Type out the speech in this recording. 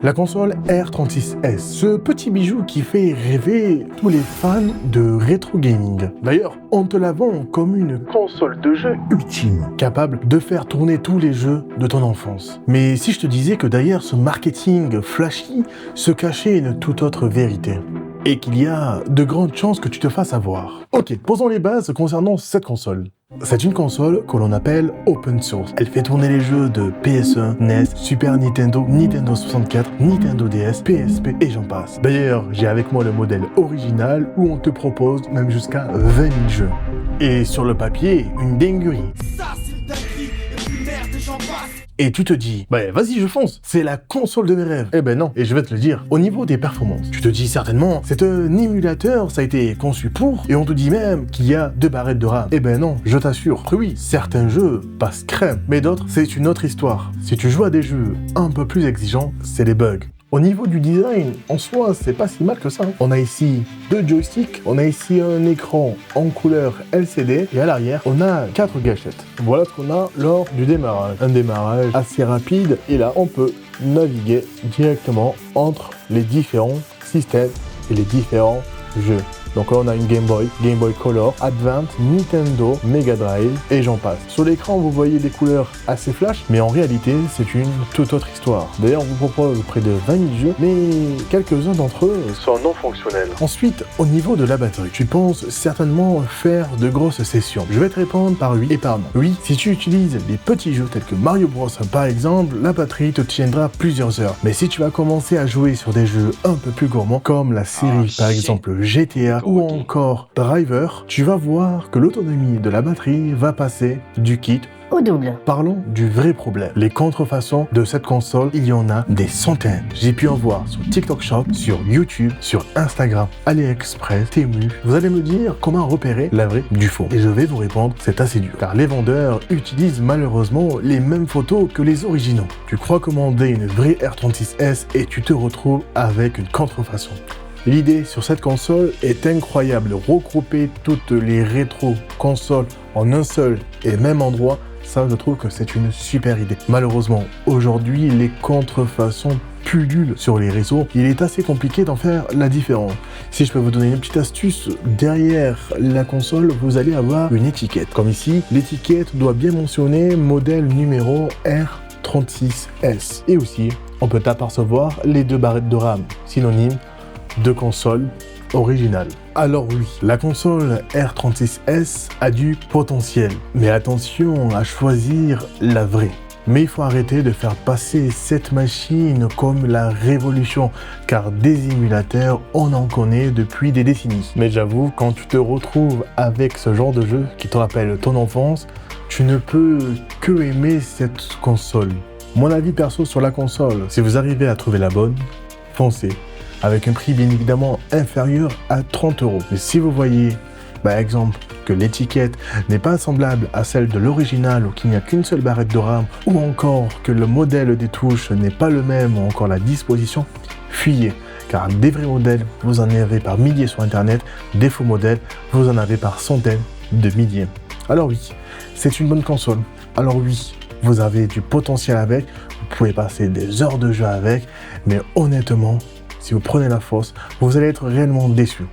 La console R36S, ce petit bijou qui fait rêver tous les fans de rétro gaming. D'ailleurs, on te la vend comme une console de jeu ultime, capable de faire tourner tous les jeux de ton enfance. Mais si je te disais que derrière ce marketing flashy se cachait une toute autre vérité, et qu'il y a de grandes chances que tu te fasses avoir. Ok, posons les bases concernant cette console. C'est une console que l'on appelle open source. Elle fait tourner les jeux de PS1, NES, Super Nintendo, Nintendo 64, Nintendo DS, PSP et j'en passe. D'ailleurs, j'ai avec moi le modèle original où on te propose même jusqu'à 20 000 jeux. Et sur le papier, une dinguerie. Ça, c'est une dinguerie, et puis merde, et j'en passe. Et tu te dis, bah vas-y je fonce, c'est la console de mes rêves. Eh ben non, et je vais te le dire, au niveau des performances, tu te dis certainement, c'est un émulateur, ça a été conçu pour, et on te dit même qu'il y a 2 barrettes de RAM. Eh ben non, je t'assure, que oui, certains jeux passent crème, mais d'autres, c'est une autre histoire. Si tu joues à des jeux un peu plus exigeants, c'est les bugs. Au niveau du design, en soi, c'est pas si mal que ça. On a ici 2 joysticks, on a ici un écran en couleur LCD, et à l'arrière, on a 4 gâchettes. Voilà ce qu'on a lors du démarrage. Un démarrage assez rapide, et là, on peut naviguer directement entre les différents systèmes et les différents jeux. Donc là, on a une Game Boy Color, Advance, Nintendo, Mega Drive, et j'en passe. Sur l'écran, vous voyez des couleurs assez flash, mais en réalité, c'est une toute autre histoire. D'ailleurs, on vous propose près de 20 000 jeux, mais quelques-uns d'entre eux sont non fonctionnels. Ensuite, au niveau de la batterie, tu penses certainement faire de grosses sessions. Je vais te répondre par oui et par non. Oui, si tu utilises des petits jeux tels que Mario Bros par exemple, la batterie te tiendra plusieurs heures. Mais si tu vas commencer à jouer sur des jeux un peu plus gourmands, comme la série par exemple GTA, ou encore Driver, tu vas voir que l'autonomie de la batterie va passer du kit au double. Parlons du vrai problème. Les contrefaçons de cette console, il y en a des centaines. J'ai pu en voir sur TikTok Shop, sur YouTube, sur Instagram, AliExpress, Temu. Vous allez me dire comment repérer la vraie du faux. Et je vais vous répondre, c'est assez dur. Car les vendeurs utilisent malheureusement les mêmes photos que les originaux. Tu crois commander une vraie R36S et tu te retrouves avec une contrefaçon. L'idée sur cette console est incroyable. Regrouper toutes les rétro-consoles en un seul et même endroit, ça je trouve que c'est une super idée. Malheureusement, aujourd'hui, les contrefaçons pullulent sur les réseaux. Il est assez compliqué d'en faire la différence. Si je peux vous donner une petite astuce, derrière la console, vous allez avoir une étiquette. Comme ici, l'étiquette doit bien mentionner modèle numéro R36S. Et aussi, on peut apercevoir les 2 barrettes de RAM, synonyme de console originale. Alors oui, la console R36S a du potentiel, mais attention à choisir la vraie. Mais il faut arrêter de faire passer cette machine comme la révolution, car des émulateurs, on en connaît depuis des décennies. Mais j'avoue, quand tu te retrouves avec ce genre de jeu qui te rappelle ton enfance, tu ne peux que aimer cette console. Mon avis perso sur la console, si vous arrivez à trouver la bonne, foncez. Avec un prix bien évidemment inférieur à 30 €. Mais si vous voyez, par exemple, que l'étiquette n'est pas semblable à celle de l'original ou qu'il n'y a qu'une seule barrette de RAM, ou encore que le modèle des touches n'est pas le même ou encore la disposition, fuyez. Car des vrais modèles, vous en avez par milliers sur internet, des faux modèles, vous en avez par centaines de milliers. Alors oui, c'est une bonne console. Alors oui, vous avez du potentiel avec, vous pouvez passer des heures de jeu avec, mais honnêtement, si vous prenez la fausse, vous allez être réellement déçu.